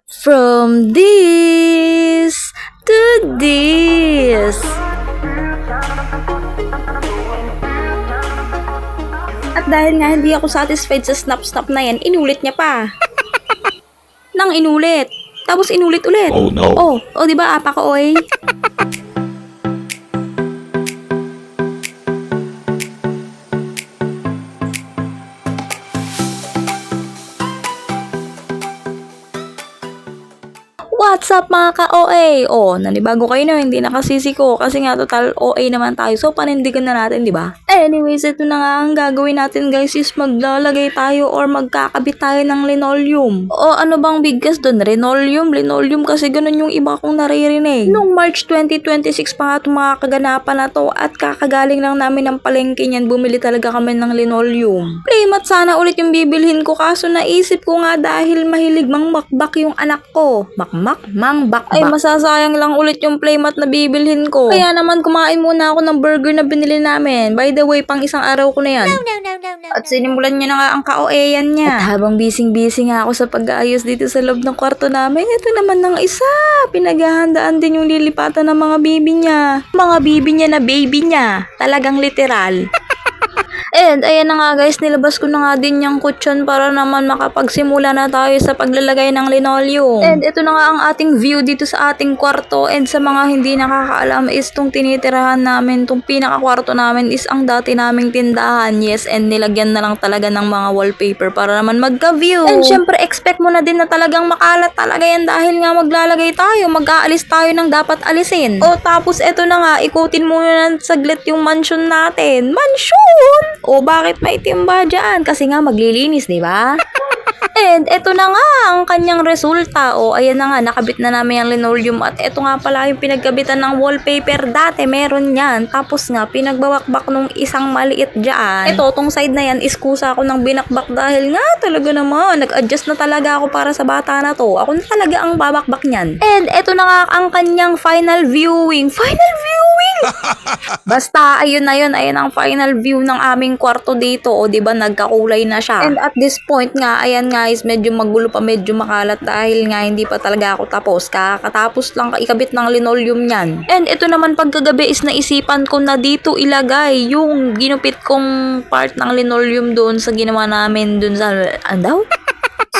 From this to this. At dahil nga hindi ako satisfied sa snap-snap na yan, inulit niya pa. Nang inulit. Tapos inulit ulit. Oh no. Oh, di ba apa ko, oy? What's up mga ka-OA? Nanibago kayo na, hindi nakasisi ko kasi nga total OA naman tayo. So, panindigan na natin, di ba? Anyways, ito na nga ang gagawin natin guys is maglalagay tayo or magkakabit tayo ng linoleum. Ano bang bigkas doon? Linoleum kasi ganun yung iba kong naririnig. Nung March 2026 pa nga itong mga kaganapan na to at kakagaling lang namin ng palengke niyan, bumili talaga kami ng linoleum. Playmat sana ulit yung bibilhin ko kaso naisip ko nga dahil mahilig mangbakbak yung anak ko. Mangbakbak. Ay, masasayang lang ulit yung playmat na bibilhin ko. Kaya naman kumain muna ako ng burger na binili namin. By the way, pang isang araw ko na yan. No. At sinimulan niya na nga ang ka-OA-yan niya. At habang busy nga ako sa pag-aayos dito sa loob ng kwarto namin, ito naman ng isa. Pinaghahandaan din yung lilipatan ng mga baby niya. Mga baby niya na baby niya. Talagang literal. And ayan na nga guys, nilabas ko na nga din yung kutsyon para naman makapagsimula na tayo sa paglalagay ng linoleum. And ito na nga ang ating view dito sa ating kwarto. And sa mga hindi nakakaalam is tong tinitirahan namin, tong pinakakwarto namin is ang dati naming tindahan. Yes, and nilagyan na lang talaga ng mga wallpaper para naman magka-view. And syempre expect mo na din na talagang makalat talaga yan dahil nga maglalagay tayo, mag-aalis tayo ng dapat alisin. Tapos ito na nga, ikutin muna ng saglit yung mansion natin. Mansion! Bakit may timba dyan? Kasi nga maglilinis, di ba? And eto na nga ang kanyang resulta. Ayan na nga, nakabit na namin yung linoleum at eto nga pala yung pinagkabitan ng wallpaper. Dati meron yan. Tapos nga, pinagbawakbak nung isang maliit dyan. Ito, tong side na yan, iskusa ako ng binakbak dahil nga talaga naman, nag-adjust na talaga ako para sa bata na to. Ako na talaga ang babakbak niyan. And eto na nga ang kanyang final viewing. Final viewing! Basta, ayun na yun. Ayan ang final view ng aming kwarto dito. Diba, nagkakulay na siya. And at this point nga, ayan nga, is medyo magulo pa, medyo makalat dahil nga hindi pa talaga ako tapos. Kakatapos lang ikabit ng linoleum niyan. And ito naman pagkagabi is naisipan ko na dito ilagay yung ginupit kong part ng linoleum doon sa ginawa namin doon sa andaw.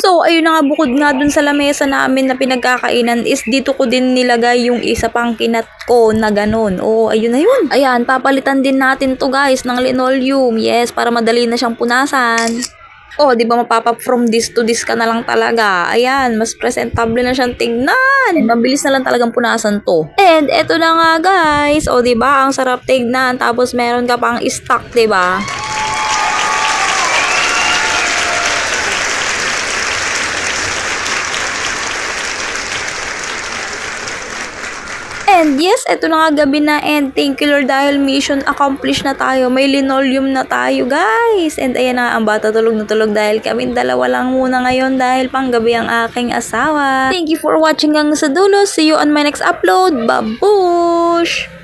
So, ayun na nga, bukod nga dun sa lamesa namin na pinagkakainan is dito ko din nilagay yung isa pang kinat ko na ganun. Ayun na yun. Ayan, papalitan din natin to guys ng linoleum. Yes, para madali na siyang punasan. Di ba mapapa from this to this ka na lang talaga. Ayan, mas presentable na siyang tignan. Mabilis na lang talagang punasan to. And eto na nga guys. Di ba ang sarap tignan. Tapos meron ka pang stock, di ba? And yes, eto na nga gabi na and thank you Lord dahil mission accomplished na tayo. May linoleum na tayo guys. And ayan na ang bata tulog na tulog dahil kami dalawa lang muna ngayon dahil panggabi ang aking asawa. Thank you for watching hanggang sa dulo. See you on my next upload. Babush!